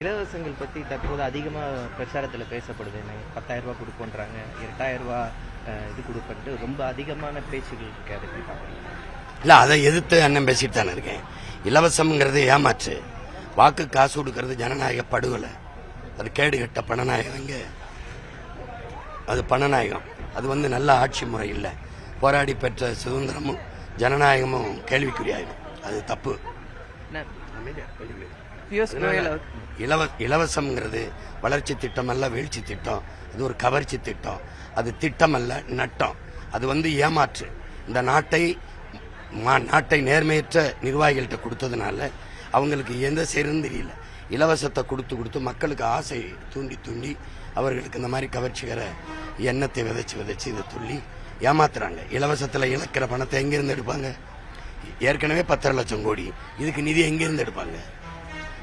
இலவசங்கள் பற்றி தற்போது அதிகமாக பிரச்சாரத்தில் பேசப்படுது. 10,000 ரூபா கொடுப்போன்றாங்க, 2,000 ரூபா இது கொடுப்பன்ட்டு ரொம்ப அதிகமான பேச்சுகள் இருக்கு. அதை எப்படி பார்க்குறீங்க? இல்லை, அதை எதிர்த்து அண்ணன் பேசிட்டு தானே இருக்கேன். இலவசம்ங்கிறது ஏமாற்று, வாக்கு காசு கொடுக்கறது ஜனநாயக படுகொலை, அது கேடு கட்ட பணநாயகங்க, அது பணநாயகம். அது நல்ல ஆட்சி முறை இல்லை. போராடி பெற்ற சுதந்திரமும் ஜனநாயகமும் கேள்விக்குறியாகும். அது தப்பு. இலவசம்ங்கிறது வளர்ச்சி திட்டம் அல்ல, வீழ்ச்சி திட்டம். அது ஒரு கவர்ச்சி திட்டம். அது திட்டம் அல்ல, நட்டம். அது ஏமாற்று. இந்த நாட்டை நேர்மையற்ற நிர்வாகிகள்கிட்ட கொடுத்ததுனால அவங்களுக்கு எந்த செய்யறதுன்னு தெரியல. இலவசத்தை கொடுத்து மக்களுக்கு ஆசை தூண்டி அவர்களுக்கு இந்த மாதிரி கவர்ச்சிகர எண்ணத்தை விதைச்சு இதை துள்ளி ஏமாத்துறாங்க. இலவசத்தில் இழக்கிற பணத்தை எங்கிருந்து எடுப்பாங்க? ஏற்கனவே 10 லட்சம் கோடி, இதுக்கு நிதி எங்கிருந்து எடுப்பாங்க?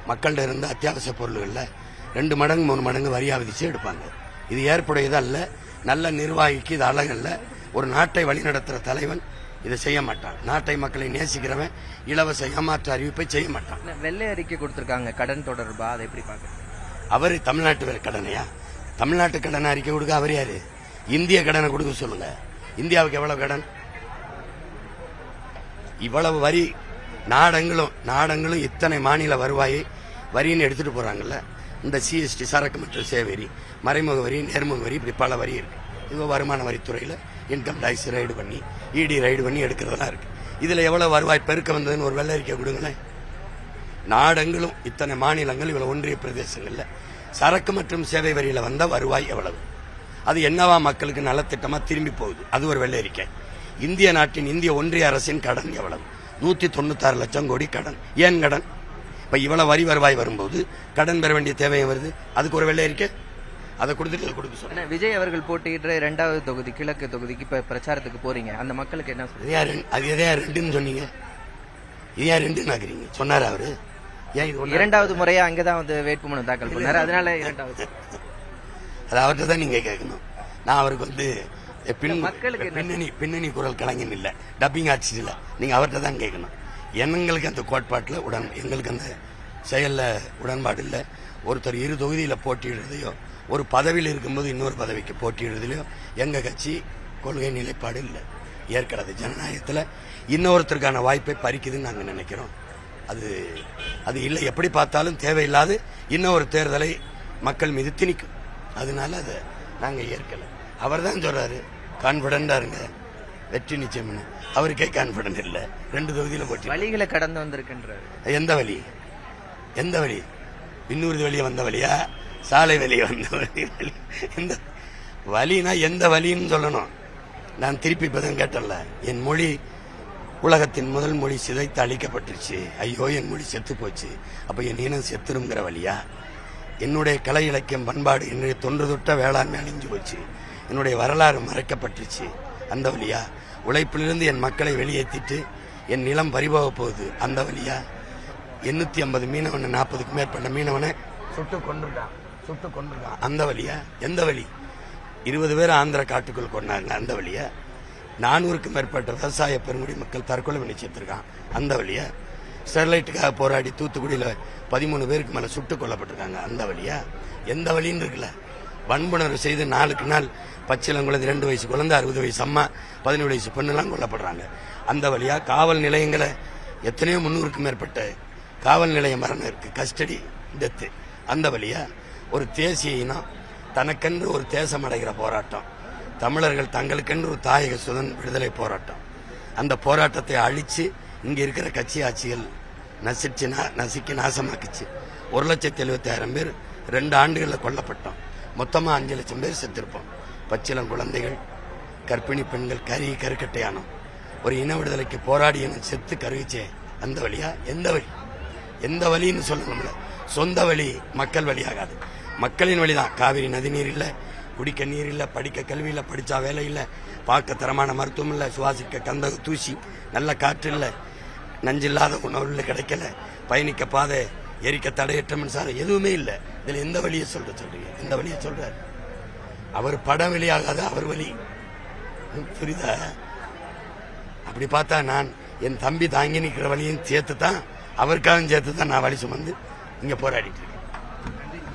மக்கள்கிட்ட இருந்து அத்தியாவசிய பொருள்களில் 2 மடங்கு 3 மடங்கு வரியா விதிச்சு எடுப்பாங்க. இது ஏற்புடையது அல்ல. நல்ல நிர்வாகிக்கு இது அழகல்ல. ஒரு நாட்டை வழிநடத்துற தலைவன் இதை செய்ய மாட்டான். நாட்டை மக்களை நேசிக்கிறவன் இலவச ஏமாற்று அறிவிப்பை செய்ய மாட்டான். வெள்ளை அறிக்கை கொடுத்திருக்காங்க கடன் தொடர்பா, அதை எப்படி பார்க்க? அவர் தமிழ்நாட்டு கடனையா? தமிழ்நாட்டு கடன் அறிக்கை கொடுக்க அவர் யாரு? இந்திய கடனை கொடுக்க சொல்லுங்க. இந்தியாவுக்கு எவ்வளவு கடன்? இவ்வளவு வரி. நாடங்களும் இத்தனை மாநில வருவாயை வரின்னு எடுத்துட்டு போறாங்கல்ல. இந்த சிஎஸ்டி, சரக்கு மற்றும் சேவை வரி, மறைமுக வரி, நேர்முக வரி, இப்படி பல வரி இருக்கு. இது வருமான வரித்துறையில இன்கம் டாக்ஸ் ரைடு பண்ணி, இடி ரைடு பண்ணி எடுக்கிறதெல்லாம் இருக்கு. இதுல எவ்வளவு வருவாய் பெருக்க வந்ததுன்னு ஒரு வெள்ளை அறிக்கை கொடுங்களேன். நாடங்களும் இத்தனை மாநிலங்கள், இவ்வளவு ஒன்றிய பிரதேசங்கள்ல சரக்கு மற்றும் சேவை வரியில வந்த வருவாய் எவ்வளவு? அது என்னவா மக்களுக்கு நலத்திட்டமா திரும்பி போகுது? அது ஒரு வெள்ளை அறிக்கை. இந்திய நாட்டின், இந்திய ஒன்றிய அரசின் கடன் எவ்வளவு? 196 லட்சம் கோடி கடன். ஏன் கடன்? இப்ப இவ்வளவு வரி வருவாய் வரும்போது கடன் பெற வேண்டிய தேவையும் வருது. அதுக்கு ஒரு வெள்ளை அறிக்கை. அதை கொடுத்துட்டு கொடுக்க சொல்லுங்க. விஜய் அவர்கள் போட்டியிடுற 2வது தொகுதி, கிழக்கு தொகுதிக்கு இப்ப பிரச்சாரத்துக்கு போறீங்க. அந்த மக்களுக்கு என்ன சொல்றீங்க? அது எதையா 2ன்னு சொன்னீங்க? இது ஏன் 2ன்னு ஆக்குறீங்க? சொன்னாரு அவரு. ஏன் இது 2வது முறையா அங்கதான் வேட்புமனு தாக்கல் பண்ணாரு, அதனால 2வது. அது அவர்கிட்ட தான் நீங்க கேட்கணும். நான் அவருக்கு பின்னணி குரல் கலைஞன் இல்ல, டப்பிங் ஆர்டிஸ்ட் இல்ல. நீங்க அவர்கிட்ட தான் கேட்கணும். எங்களுக்கு அந்த கோட்பாட்டில் எங்களுக்கு அந்த செயல்ல உடன்பாடு இல்லை. ஒருத்தர் 2 தொகுதியில போட்டியிடுறதையோ, ஒரு பதவியில் இருக்கும்போது இன்னொரு பதவிக்கு போட்டியிடுறதுலையோ எங்க கட்சி கொள்கை நிலைப்பாடு இல்லை. ஏற்கிறது ஜனநாயகத்தில் இன்னொருத்தருக்கான வாய்ப்பை பறிக்குதுன்னு நாங்க நினைக்கிறோம். அது இல்லை. எப்படி பார்த்தாலும் தேவையில்லாது இன்னொரு தேர்தலை மக்கள் மீது திணிக்கும். அதனால அதை நாங்க ஏற்கல. அவர் தான் சொல்றாரு கான்பிடண்டா இருங்க, வெற்றி நிச்சயம். அவருக்கே கான்பிடன்ட் இல்ல. 2 தொகுதியில போட்டி. வழிகளை கடந்து வந்திருக்கின்றாரு. எந்த வழி? இன்னொரு வழியை வந்த வழியா? சாலை வழியை வந்த வழி? எந்த வழினா எந்த வழின்னு சொல்லணும். நான் திருப்பி இப்பதான் கேட்டல. என் மொழி உலகத்தின் முதல் மொழி சிதைத்து அழிக்கப்பட்டுருச்சு. ஐயோ, என் மொழி செத்து போச்சு. அப்ப என் இனம் செத்துருங்கிற வழியா? என்னுடைய கலை இலக்கியம் பண்பாடு, என்னுடைய தொன்று தொட்ட வேளாண்மை அழிஞ்சு போச்சு. என்னுடைய வரலாறு மறைக்கப்பட்டுருச்சு. அந்த வழியா? உழைப்பிலிருந்து என் மக்களை வெளியேற்றிட்டு என் நிலம் பறிபோக போகுது. அந்த வழியா? 850 மீனவனை, 40க்கும் மேற்பட்ட மீனவனை சுட்டு கொண்டிருக்கான். அந்த வழியா? எந்த வழி? 20 பேர் ஆந்திர காட்டுக்குள் கொண்டாங்க. அந்த வழியா? 400க்கும் மேற்பட்ட விவசாய பெருங்குடி மக்கள் தற்கொலை பண்ணி சேர்த்திருக்கான். அந்த வழியா? ஸ்டெர்லைட்டுக்காக போராடி தூத்துக்குடியில 13 பேருக்கு மேல சுட்டுக் கொல்லப்பட்டிருக்காங்க. அந்த வழியா? எந்த வழின்னு இருக்குல்ல. வன்புணர்வு செய்து நாளுக்கு நாள் பச்சிலங்குழந்தை 2 வயசு குழந்தை, 60 வயசு அம்மா, 17 வயசு பெண்ணெல்லாம் கொல்லப்படுறாங்க. அந்த வழியா? காவல் நிலையங்களை எத்தனையோ 300க்கும் மேற்பட்ட காவல் நிலைய மரணம் இருக்கு, கஸ்டடி டெத்து. அந்த வழியா? ஒரு தேசிய இனம் தனக்கென்று ஒரு தேசம் அடைகிற போராட்டம், தமிழர்கள் தங்களுக்கென்று ஒரு தாயக விடுதலை போராட்டம். அந்த போராட்டத்தை அழிச்சு இங்க இருக்கிற கட்சி ஆட்சிகள் நசுக்கி நாசமாக்குச்சு. 1,70,000 பேர் 2 ஆண்டுகளில் கொல்லப்பட்டோம். மொத்தமா 5 லட்சம் பேர் செத்திருப்போம். பச்சிலம் குழந்தைகள், கர்ப்பிணி பெண்கள், கருக்கட்டையானோம். ஒரு இன விடுதலைக்கு போராடி செத்து கருவிச்சே. அந்த வழியா? எந்த வழின்னு சொல்லணும்ல. சொந்த வழி மக்கள் வழியாகாது. மக்களின் வழிதான். காவிரி நதி நீர் இல்ல, குடிக்க நீர் இல்ல, படிக்க கல்வி இல்ல, படிச்சா வேலை இல்ல, பார்க்க தரமான மருத்துவம் இல்ல, சுவாசிக்க கந்தக தூசி, நல்ல காற்று இல்ல, நஞ்சில்லாத உணவு கிடைக்கல, பயணிக்க பாதை, எரிக்க தடையற்ற மின்சாரம், எதுவுமே இல்ல. இதுல எந்த வழியை சொல்றீங்க? எந்த வழியை சொல்றாரு? அவர் படம் வெளியாகாத அவர் வழி. புரியுதா? அப்படி பார்த்தா நான் என் தம்பி தாங்கி நிற்கிற வழியும் சேர்த்து தான், அவருக்காகவும் சேர்த்து தான் நான் வழி சுமந்து இங்க போராடிட்டு இருக்கேன்.